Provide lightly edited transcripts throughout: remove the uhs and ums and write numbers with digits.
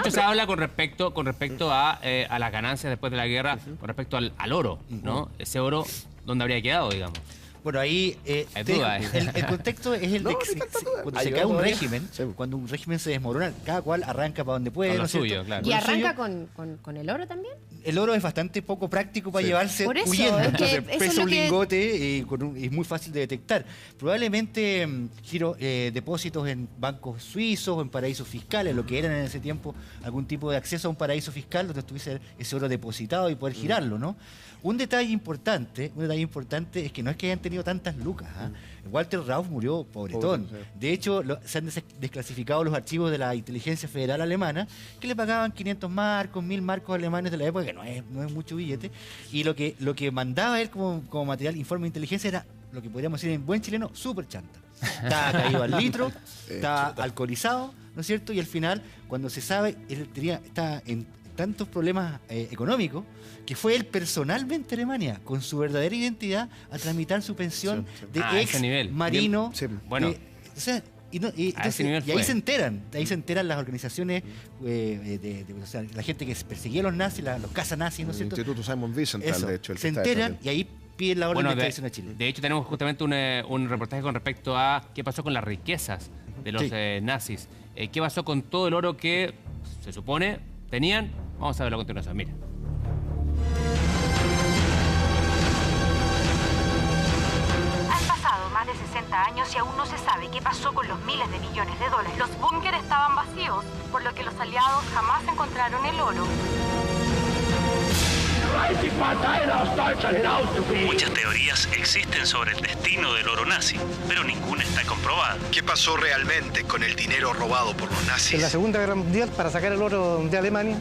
mucho se habla con respecto a las ganancias después de la guerra, con respecto al oro, ¿no? Ese oro, ¿dónde habría quedado, digamos? Bueno, ahí el contexto es el de que cuando se cae un régimen, cuando un régimen se desmorona, cada cual arranca para donde puede. Con lo suyo, claro. ¿Y arranca con el oro también? El oro es bastante poco práctico para llevarse por eso, huyendo. es que Entonces eso pesa un es lo que... lingote y es muy fácil de detectar. Probablemente depósitos en bancos suizos o en paraísos fiscales, lo que eran en ese tiempo algún tipo de acceso a un paraíso fiscal donde estuviese ese oro depositado y poder girarlo, ¿no? Un detalle importante es que no es que hayan tenido tantas lucas. Walter Rauff murió pobretón. De hecho, se han desclasificado los archivos de la inteligencia federal alemana que le pagaban 500 marcos, 1000 marcos alemanes de la época, que no es mucho billete. Y lo que mandaba él como material, informe de inteligencia, era lo que podríamos decir en buen chileno, súper chanta. Estaba caído al litro, estaba alcoholizado, ¿no es cierto? Y al final, cuando se sabe, él estaba en tantos problemas económicos que fue él personalmente a Alemania con su verdadera identidad a tramitar su pensión de ex marino. Bueno, y ahí se enteran las organizaciones, o sea, la gente que perseguía a los nazis, los cazanazis, ¿no es cierto? El Instituto Simon Wiesenthal, de hecho. Se enteran y ahí piden la orden de extradición a Chile. De hecho, tenemos justamente un reportaje con respecto a qué pasó con las riquezas de los nazis. ¿Qué pasó con todo el oro que se supone tenían? Vamos a verlo a continuación, mira. Han pasado más de 60 años y aún no se sabe qué pasó con los miles de millones de dólares. Los búnkeres estaban vacíos, por lo que los aliados jamás encontraron el oro. Muchas teorías existen sobre el destino del oro nazi, pero ninguna está comprobada. ¿Qué pasó realmente con el dinero robado por los nazis? En la Segunda Guerra Mundial, para sacar el oro de Alemania,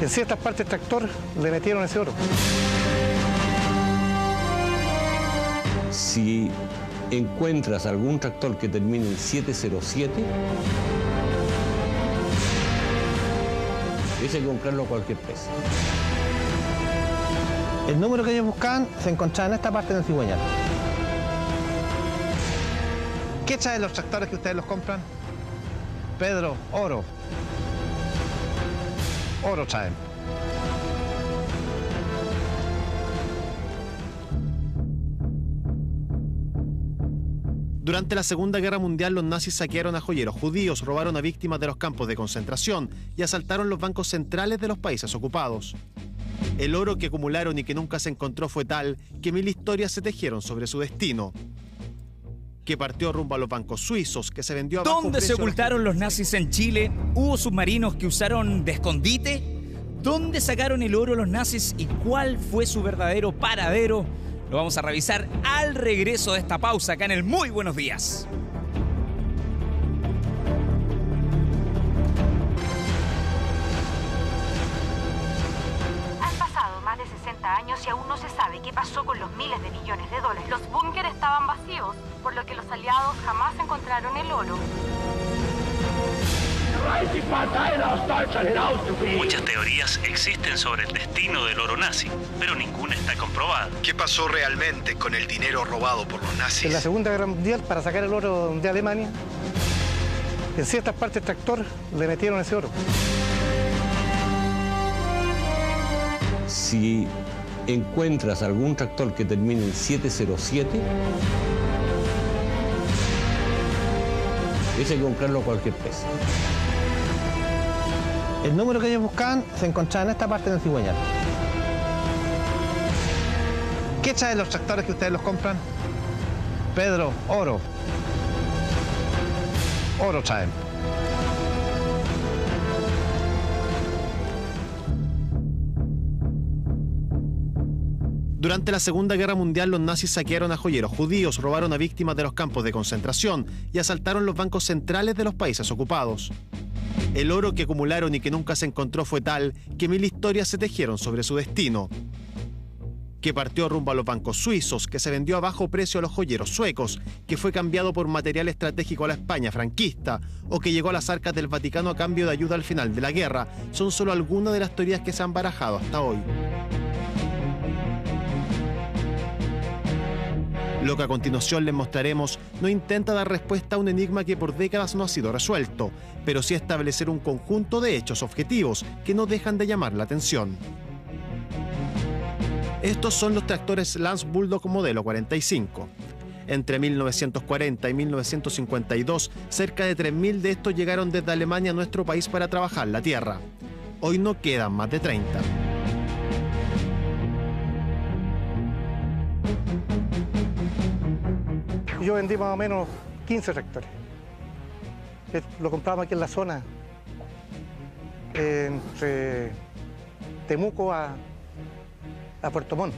en ciertas partes del tractor le metieron ese oro. Si encuentras algún tractor que termine en 707, ese hay que comprarlo a cualquier precio. El número que ellos buscaban se encontraba en esta parte del cigüeñal. ¿Qué traen los tractores que ustedes los compran? Pedro, oro. Oro traen. Durante la Segunda Guerra Mundial, los nazis saquearon a joyeros judíos, robaron a víctimas de los campos de concentración y asaltaron los bancos centrales de los países ocupados. El oro que acumularon y que nunca se encontró fue tal que 1000 historias se tejieron sobre su destino. Que partió rumbo a los bancos suizos, que se vendió a bajo precio. ¿Dónde se ocultaron los nazis en Chile? ¿Hubo submarinos que usaron de escondite? ¿Dónde sacaron el oro los nazis y cuál fue su verdadero paradero? Lo vamos a revisar al regreso de esta pausa acá en el Muy Buenos Días. Han pasado más de 60 años y aún no se sabe qué pasó con los miles de millones de dólares. Los búnkeres estaban vacíos, por lo que los aliados jamás encontraron el oro. Muchas teorías existen sobre el destino del oro nazi, pero ninguna está comprobada. ¿Qué pasó realmente con el dinero robado por los nazis? En la Segunda Guerra Mundial, para sacar el oro de Alemania, en ciertas partes del tractor le metieron ese oro. Si encuentras algún tractor que termine en 707, ese hay que comprarlo a cualquier precio. El número que ellos buscaban se encontraba en esta parte del cigüeñal. ¿Qué traen los tractores que ustedes los compran? Pedro, oro. Oro traen. Durante la Segunda Guerra Mundial, los nazis saquearon a joyeros judíos, robaron a víctimas de los campos de concentración y asaltaron los bancos centrales de los países ocupados. El oro que acumularon y que nunca se encontró fue tal que 1000 historias se tejieron sobre su destino. Que partió rumbo a los bancos suizos, que se vendió a bajo precio a los joyeros suecos, que fue cambiado por material estratégico a la España franquista, o que llegó a las arcas del Vaticano a cambio de ayuda al final de la guerra, son solo algunas de las teorías que se han barajado hasta hoy. Lo que a continuación les mostraremos no intenta dar respuesta a un enigma que por décadas no ha sido resuelto, pero sí establecer un conjunto de hechos objetivos que no dejan de llamar la atención. Estos son los tractores Lance Bulldog modelo 45. Entre 1940 y 1952, cerca de 3.000 de estos llegaron desde Alemania a nuestro país para trabajar la tierra. Hoy no quedan más de 30. Yo vendí más o menos 15 tractores. Lo compramos aquí en la zona, entre Temuco a Puerto Montt.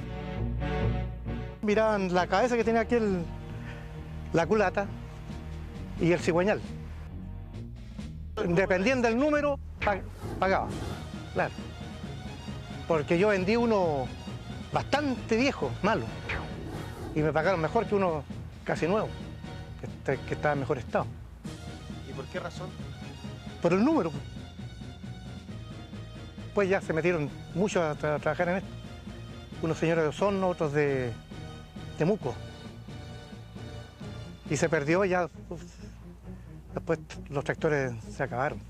Miraban la cabeza que tenía aquí la culata y el cigüeñal. Dependiendo del número, pagaba. Claro. Porque yo vendí uno bastante viejo, malo. Y me pagaron mejor que uno casi nuevo, que estaba en mejor estado. ¿Y por qué razón? Por el número. Pues ya se metieron muchos a trabajar en esto. Unos señores de Osorno, otros de Temuco. Y se perdió ya. Después los tractores se acabaron.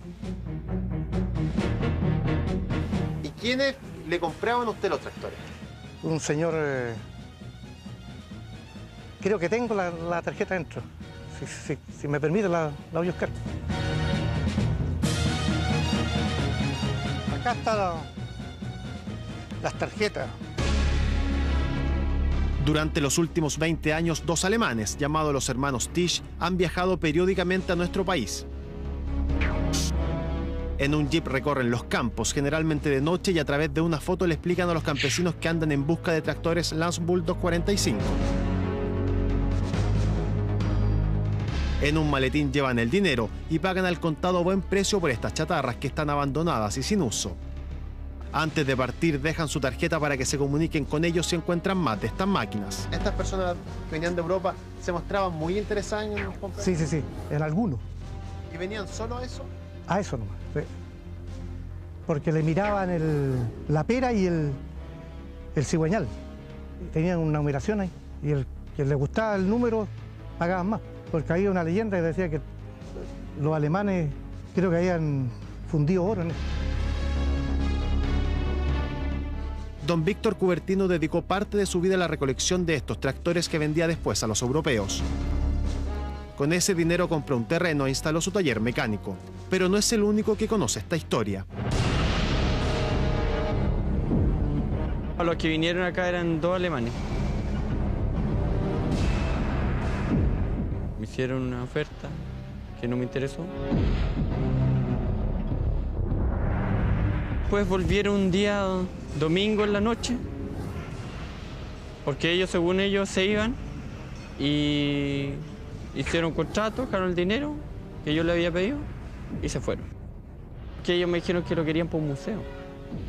¿Y quiénes le compraban a usted los tractores? Un señor... creo que tengo la tarjeta dentro. Si me permite, la voy a buscar. Acá están las tarjetas. Durante los últimos 20 años, 2 alemanes, llamados los hermanos Tisch, han viajado periódicamente a nuestro país. En un jeep recorren los campos, generalmente de noche, y a través de una foto le explican a los campesinos que andan en busca de tractores Lance Bulldog 45. En un maletín llevan el dinero y pagan al contado a buen precio por estas chatarras que están abandonadas y sin uso. Antes de partir dejan su tarjeta para que se comuniquen con ellos si encuentran más de estas máquinas. Estas personas que venían de Europa se mostraban muy interesadas en comprar. Sí, en algunos. ¿Y venían solo a eso? A eso nomás, sí. Porque le miraban la pera y el cigüeñal. Tenían una numeración ahí. Y el que le gustaba el número pagaban más. Porque había una leyenda que decía que los alemanes creo que habían fundido oro en esto. Don Víctor Cubertino dedicó parte de su vida a la recolección de estos tractores que vendía después a los europeos. Con ese dinero compró un terreno e instaló su taller mecánico. Pero no es el único que conoce esta historia. A los que vinieron acá eran 2 alemanes. Me hicieron una oferta que no me interesó. Pues volvieron un día domingo en la noche, porque ellos, según ellos, se iban y hicieron un contrato, dejaron el dinero que yo le había pedido y se fueron. Que ellos me dijeron que lo querían por un museo,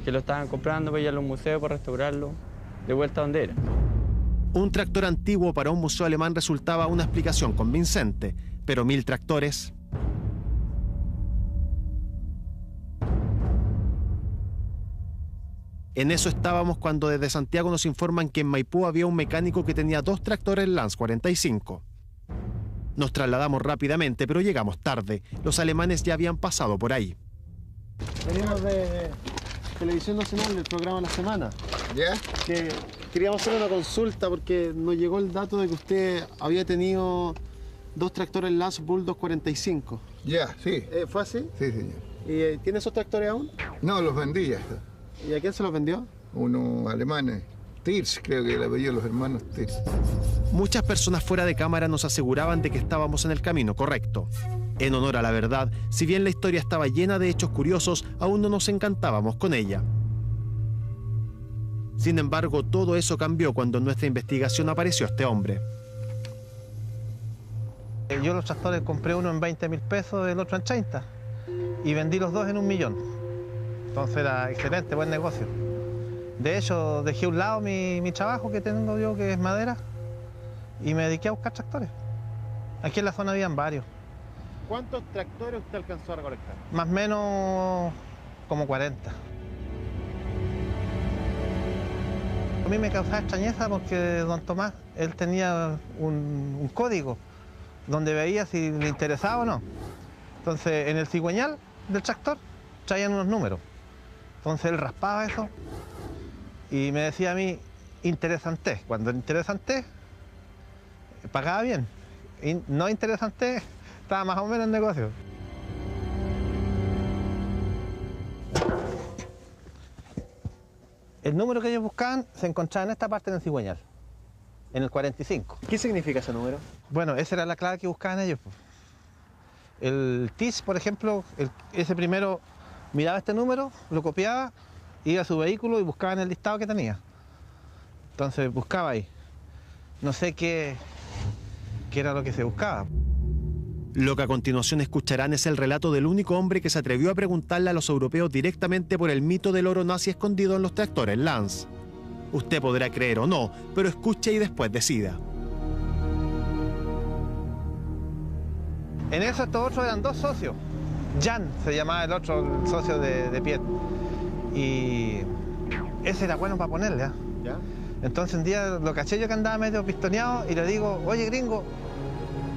que lo estaban comprando para ir a los museos, para restaurarlo, de vuelta a donde era. Un tractor antiguo para un museo alemán resultaba una explicación convincente, pero 1000 tractores... En eso estábamos cuando desde Santiago nos informan que en Maipú había un mecánico que tenía 2 tractores Lance 45. Nos trasladamos rápidamente, pero llegamos tarde. Los alemanes ya habían pasado por ahí. Venimos de Televisión Nacional, del programa La Semana. ¿Ya? Que queríamos hacer una consulta porque nos llegó el dato de que usted había tenido 2 tractores Lance Bulldog 45. Ya, sí. ¿Fue así? Sí, señor. ¿Y tiene esos tractores aún? No, los vendí ya. ¿Y a quién se los vendió? Unos alemanes. Tirz, creo que el apellido de los hermanos Tirz. Muchas personas fuera de cámara nos aseguraban de que estábamos en el camino correcto. En honor a la verdad, si bien la historia estaba llena de hechos curiosos, aún no nos encantábamos con ella. Sin embargo, todo eso cambió cuando en nuestra investigación apareció este hombre. Yo los tractores compré uno en 20.000 pesos, el otro en 30. Y vendí los 2 en 1 millón. Entonces era excelente, buen negocio. De hecho, dejé a un lado mi trabajo que tengo yo, que es madera, y me dediqué a buscar tractores. Aquí en la zona habían varios. ¿Cuántos tractores usted alcanzó a recolectar? Más o menos como 40. A mí me causaba extrañeza porque don Tomás, él tenía un código donde veía si le interesaba o no. Entonces, en el cigüeñal del tractor traían unos números. Entonces, él raspaba eso y me decía a mí, interesante. Cuando interesante, pagaba bien. Y no interesante, estaba más o menos en negocio. El número que ellos buscaban se encontraba en esta parte del cigüeñal, en el 45. ¿Qué significa ese número? Bueno, esa era la clave que buscaban ellos. El TIS, por ejemplo, ese primero miraba este número, lo copiaba, iba a su vehículo y buscaba en el listado que tenía. Entonces buscaba ahí. No sé qué era lo que se buscaba. Lo que a continuación escucharán es el relato del único hombre que se atrevió a preguntarle a los europeos directamente por el mito del oro nazi escondido en los tractores Lance. Usted podrá creer o no, pero escuche y después decida. En eso estos otros eran dos socios. Jan se llamaba el otro, el socio de Piet. Y ese era bueno para ponerle. ¿Ya? Entonces un día lo caché yo que andaba medio pistoneado y le digo, oye gringo,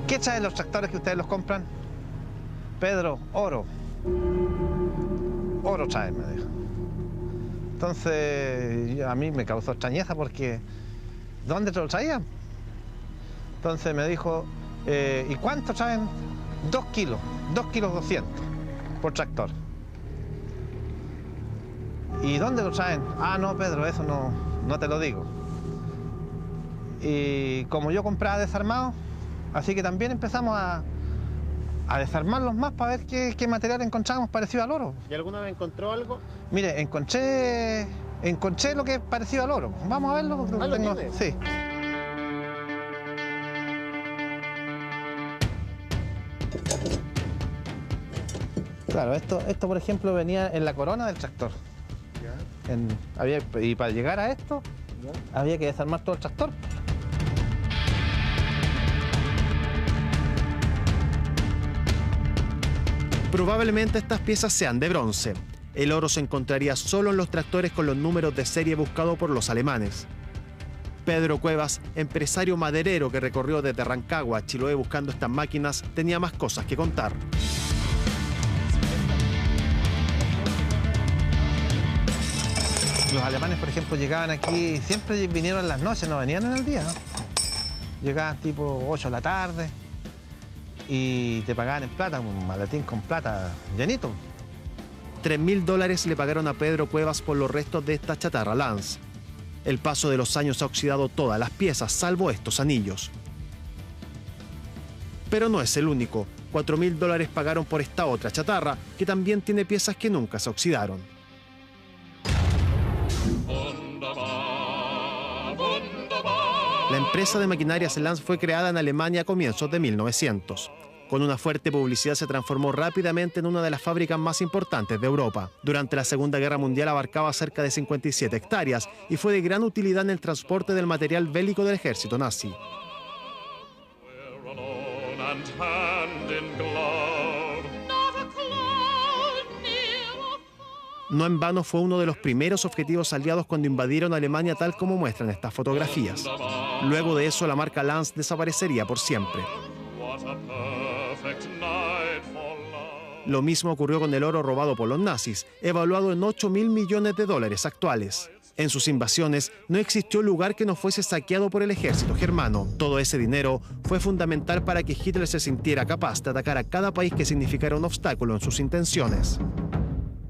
¿qué traen los tractores que ustedes los compran? Pedro, oro. Oro traen, me dijo. Entonces a mí me causó extrañeza porque ¿dónde te lo traían? Entonces me dijo, ¿y cuánto traen? 2 kilos 200 por tractor. ¿Y dónde lo traen? Ah, no, Pedro, eso no te lo digo. Y como yo compraba desarmado, así que también empezamos a desarmarlos más para ver qué material encontrábamos parecido al oro. ¿Y alguna vez encontró algo? Mire, encontré lo que es parecido al oro. Vamos a verlo. ¿Ah, lo tiene? Sí. Claro, esto por ejemplo venía en la corona del tractor. Y para llegar a esto, había que desarmar todo el tractor. Probablemente estas piezas sean de bronce. El oro se encontraría solo en los tractores con los números de serie buscados por los alemanes. Pedro Cuevas, empresario maderero que recorrió desde Rancagua a Chiloé buscando estas máquinas, tenía más cosas que contar. Los alemanes, por ejemplo, llegaban aquí, siempre vinieron en las noches, no venían en el día, ¿no? Llegaban tipo 8 de la tarde y te pagaban en plata, un maletín con plata llenito. $3.000 le pagaron a Pedro Cuevas por los restos de esta chatarra Lance. El paso de los años ha oxidado todas las piezas, salvo estos anillos. Pero no es el único. $4.000 pagaron por esta otra chatarra, que también tiene piezas que nunca se oxidaron. La empresa de maquinarias Lance fue creada en Alemania a comienzos de 1900. Con una fuerte publicidad se transformó rápidamente en una de las fábricas más importantes de Europa. Durante la Segunda Guerra Mundial abarcaba cerca de 57 hectáreas y fue de gran utilidad en el transporte del material bélico del ejército nazi. No en vano fue uno de los primeros objetivos aliados cuando invadieron Alemania, tal como muestran estas fotografías. Luego de eso, la marca Lance desaparecería por siempre. Lo mismo ocurrió con el oro robado por los nazis, evaluado en $8.000 millones actuales. En sus invasiones no existió lugar que no fuese saqueado por el ejército germano. Todo ese dinero fue fundamental para que Hitler se sintiera capaz de atacar a cada país que significara un obstáculo en sus intenciones.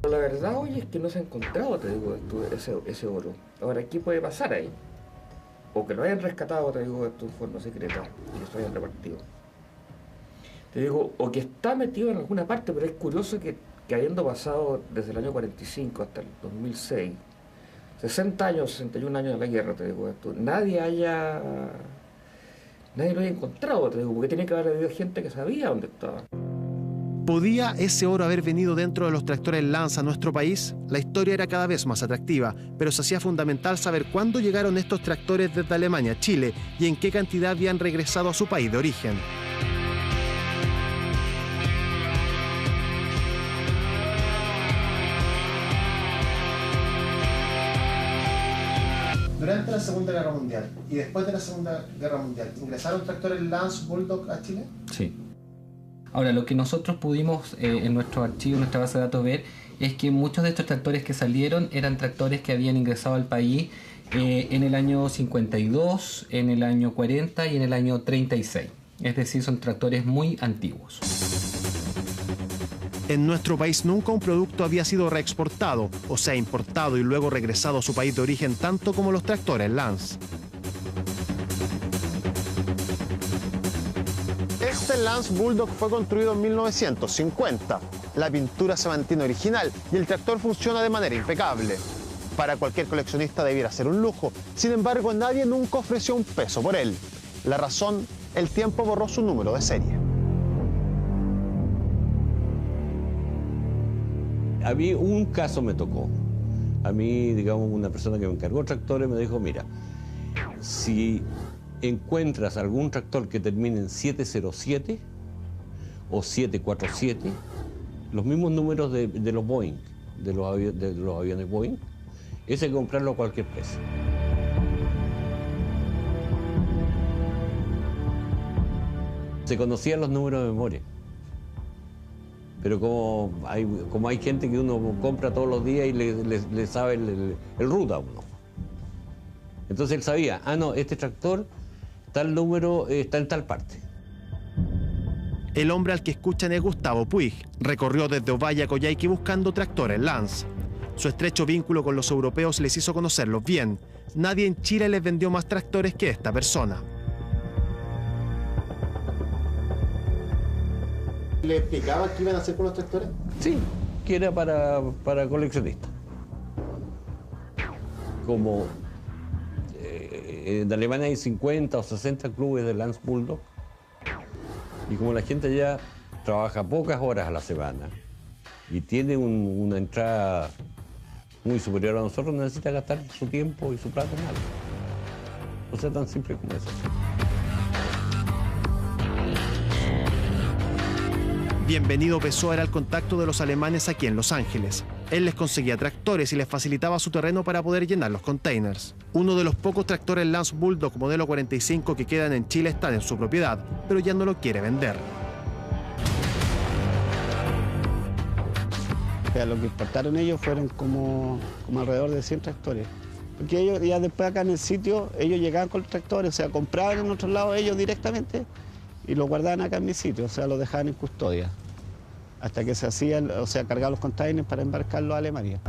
La verdad hoy es que no se ha encontrado, te digo, ese oro. Ahora, ¿qué puede pasar ahí? O que lo hayan rescatado, te digo, esto en forma secreta y que se hayan repartido. Te digo, o que está metido en alguna parte, pero es curioso que habiendo pasado desde el año 45 hasta el 2006, 60 años, 61 años de la guerra, te digo esto, nadie lo haya encontrado, te digo, porque tiene que haber habido gente que sabía dónde estaba. ¿Podía ese oro haber venido dentro de los tractores Lance a nuestro país? La historia era cada vez más atractiva, pero se hacía fundamental saber cuándo llegaron estos tractores desde Alemania a Chile y en qué cantidad habían regresado a su país de origen. Durante la Segunda Guerra Mundial y después de la Segunda Guerra Mundial, ¿ingresaron tractores Lance Bulldog a Chile? Sí. Ahora, lo que nosotros pudimos en nuestro archivo, en nuestra base de datos ver, es que muchos de estos tractores que salieron eran tractores que habían ingresado al país en el año 52, en el año 40 y en el año 36. Es decir, son tractores muy antiguos. En nuestro país nunca un producto había sido reexportado, o sea, importado y luego regresado a su país de origen tanto como los tractores Lance. Este Lance Bulldog fue construido en 1950. La pintura se mantiene original y el tractor funciona de manera impecable. Para cualquier coleccionista debiera ser un lujo. Sin embargo, nadie nunca ofreció un peso por él. La razón, el tiempo borró su número de serie. A mí un caso me tocó. A mí, digamos, una persona que me encargó tractores me dijo, mira, si encuentras algún tractor que termine en 707 o 747, los mismos números de los Boeing, de los aviones Boeing, ese hay que comprarlo a cualquier precio. Se conocían los números de memoria. Pero como hay gente que uno compra todos los días y le sabe el root a uno. Entonces él sabía, no, este tractor, tal número está en tal parte. El hombre al que escuchan es Gustavo Puig. Recorrió desde Ovalle a Coyhaique buscando tractores Lance. Su estrecho vínculo con los europeos les hizo conocerlos bien. Nadie en Chile les vendió más tractores que esta persona. ¿Le explicaba qué iban a hacer con los tractores? Sí, que era para coleccionistas. Como en Alemania hay 50 o 60 clubes de Lance Bulldog, y como la gente ya trabaja pocas horas a la semana y tiene una entrada muy superior a nosotros, necesita gastar su tiempo y su plata en algo. O sea, tan simple como eso. Bienvenido Pessoa era el contacto de los alemanes aquí en Los Ángeles. Él les conseguía tractores y les facilitaba su terreno para poder llenar los containers. Uno de los pocos tractores Lance Bulldog modelo 45 que quedan en Chile están en su propiedad, pero ya no lo quiere vender. O sea, lo que importaron ellos fueron como alrededor de 100 tractores. Porque ellos ya después acá en el sitio, ellos llegaban con los tractores, o sea, compraban en otro lado ellos directamente y lo guardaban acá en mi sitio, o sea, lo dejaban en custodia. Hasta que se hacían, o sea, cargar los containers para embarcarlos a Alemania.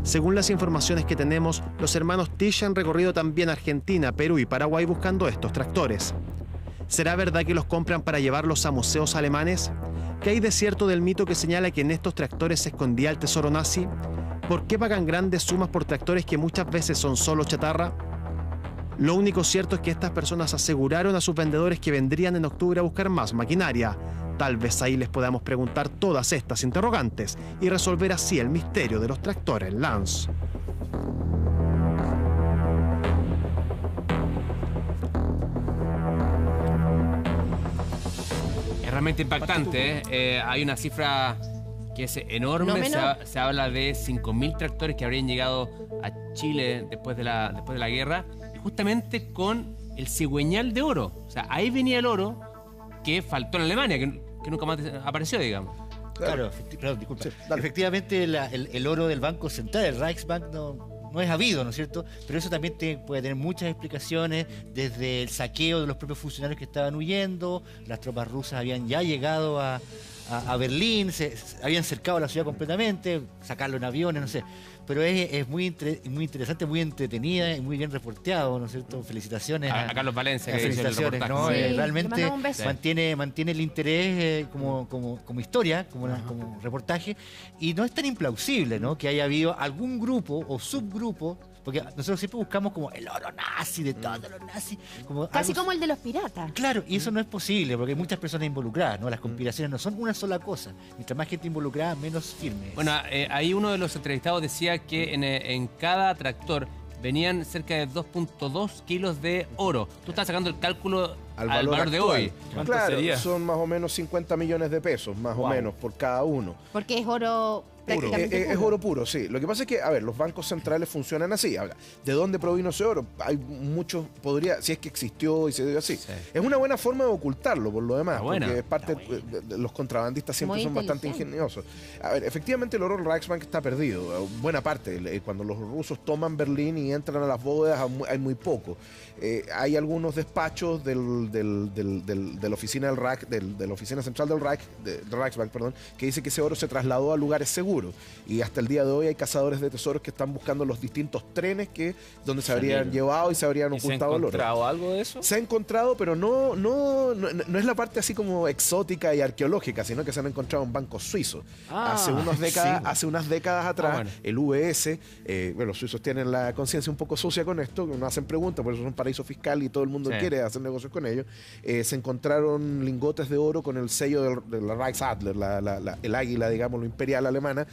Según las informaciones que tenemos, los hermanos Tisch han recorrido también Argentina, Perú y Paraguay buscando estos tractores. ¿Será verdad que los compran para llevarlos a museos alemanes? ¿Qué hay de cierto del mito que señala que en estos tractores se escondía el tesoro nazi? ¿Por qué pagan grandes sumas por tractores que muchas veces son solo chatarra? Lo único cierto es que estas personas aseguraron a sus vendedores que vendrían en octubre a buscar más maquinaria. Tal vez ahí les podamos preguntar todas estas interrogantes y resolver así el misterio de los tractores Lance. Es realmente impactante, ¿eh? Hay una cifra que es enorme. Se habla de 5.000 tractores que habrían llegado a Chile después de la guerra, justamente con el cigüeñal de oro. O sea, ahí venía el oro que faltó en Alemania, que nunca más apareció, digamos. Claro, perdón, disculpa. Sí, efectivamente el oro del Banco Central, el Reichsbank, no es habido, ¿no es cierto? Pero eso también puede tener muchas explicaciones, desde el saqueo de los propios funcionarios que estaban huyendo, las tropas rusas habían ya llegado a Berlín, habían cercado la ciudad completamente, sacarlo en aviones, no sé. Pero es muy interesante, muy entretenida y muy bien reporteado, ¿no es cierto? Felicitaciones a Carlos Valencia, que felicitaciones, hizo el ¿no? sí, realmente mantiene el interés como historia, como reportaje, y no es tan implausible, ¿no? Que haya habido algún grupo o subgrupo, porque nosotros siempre buscamos como el oro nazi, de todos los nazis. Casi como el de los piratas. Claro, y eso no es posible, porque hay muchas personas involucradas, ¿no? Las conspiraciones no son una sola cosa. Mientras más gente involucrada, menos firme. Bueno, ahí uno de los entrevistados decía que en cada tractor venían cerca de 2.2 kilos de oro. Tú estás sacando el cálculo al valor de hoy. Claro, sería? Son más o menos 50 millones de pesos, más o menos, por cada uno. Porque es oro Es oro puro, sí. Lo que pasa es que, a ver, los bancos centrales funcionan así. Ahora, ¿de dónde provino ese oro? Hay muchos, si es que existió y se dio así. Sí. Es una buena forma de ocultarlo, por lo demás, porque es parte de los contrabandistas siempre son bastante ingeniosos. A ver, efectivamente el oro del Reichsbank está perdido, buena parte. Cuando los rusos toman Berlín y entran a las bóvedas hay muy poco. Hay algunos despachos de la oficina del Reich, de la oficina central del Reichsbank, que dice que ese oro se trasladó a lugares seguros. Y hasta el día de hoy hay cazadores de tesoros que están buscando los distintos trenes donde se habrían llevado y se habrían ocultado el oro. ¿Se ha encontrado algo de eso? Se ha encontrado, pero no es la parte así como exótica y arqueológica, sino que se han encontrado en bancos suizos. Hace unas décadas atrás, el UBS, los suizos tienen la conciencia un poco sucia con esto, no hacen preguntas, por eso son paraíso fiscal y todo el mundo quiere hacer negocios con ellos. Se encontraron lingotes de oro con el sello de la Reichsadler, el águila, digamos, lo imperial alemana,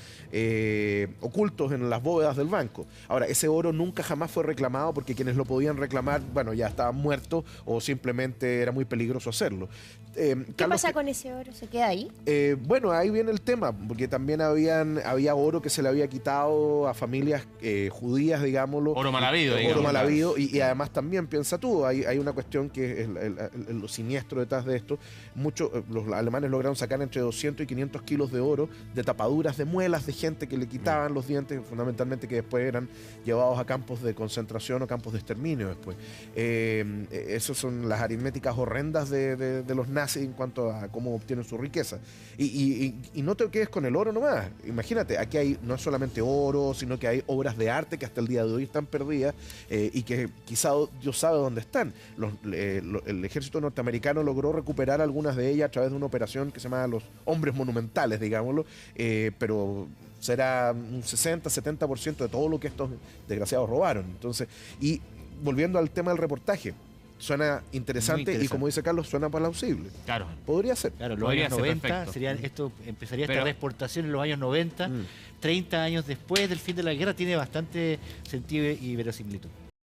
ocultos en las bóvedas del banco. Ahora, ese oro nunca jamás fue reclamado porque quienes lo podían reclamar, bueno, ya estaban muertos o simplemente era muy peligroso hacerlo. ¿Qué pasa con ese oro? ¿Se queda ahí? Bueno, ahí viene el tema, porque también había oro que se le había quitado a familias judías, digámoslo. Oro mal habido, digamos. Oro mal habido, y además también, piensa tú, hay una cuestión que es lo siniestro detrás de esto. Los alemanes lograron sacar entre 200 y 500 kilos de oro de tapaduras de muelas de gente que le quitaban los dientes, fundamentalmente, que después eran llevados a campos de concentración o campos de exterminio después. Esas son las aritméticas horrendas de los nazis en cuanto a cómo obtienen su riqueza. Y no te quedes con el oro nomás. Imagínate, aquí hay no solamente oro, sino que hay obras de arte que hasta el día de hoy están perdidas y que quizá Dios sabe dónde están. El ejército norteamericano logró recuperar algunas de ellas a través de una operación que se llama los Hombres Monumentales, digámoslo, pero será un 60-70% de todo lo que estos desgraciados robaron. Entonces, y volviendo al tema del reportaje, suena interesante y, como dice Carlos, suena plausible. Claro. Podría ser. Claro, los años 90 empezaría esta exportación en los años 90, 30 años después del fin de la guerra, tiene bastante sentido y verosimilitud.